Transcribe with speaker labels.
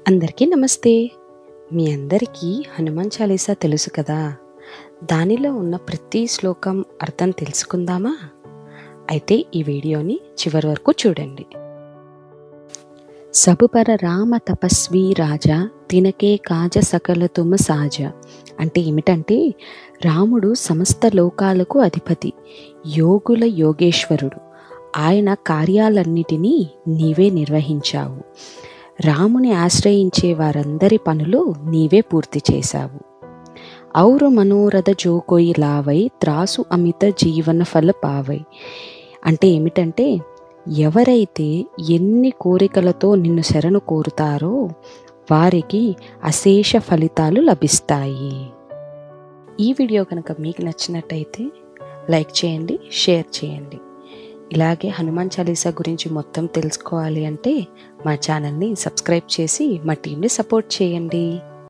Speaker 1: అందరికీ నమస్తే. మీ అందరికీ హనుమాన్ చాలీసా తెలుసు కదా! దానిలో ఉన్న ప్రతి శ్లోకం అర్థం తెలుసుకుందామా? అయితే ఈ వీడియోని చివరి వరకు చూడండి. సబుపర రామ తపస్వి రాజా తినకే కాజ సకల తుమ సాజ. అంటే ఏమిటంటే రాముడు సమస్త లోకాలకు అధిపతి, యోగుల యోగేశ్వరుడు. ఆయన కార్యాలన్నిటినీ నీవే నిర్వహించావు. రాముని ఆశ్రయించే వారందరి పనులు నీవే పూర్తి చేశావు. ఔరు మనోరథ జోకొయి లావై త్రాసు అమిత జీవన ఫల పావై. అంటే ఏమిటంటే ఎవరైతే ఎన్ని కోరికలతో నిన్ను శరణు కోరుతారో వారికి అశేష ఫలితాలు లభిస్తాయి. ఈ వీడియో కనుక మీకు నచ్చినట్టయితే లైక్ చేయండి, షేర్ చేయండి. ఇలాగే హనుమాన్ చాలీసా గురించి మొత్తం తెలుసుకోవాలి అంటే మా ఛానల్ని సబ్స్క్రైబ్ చేసి మా టీంని సపోర్ట్ చేయండి.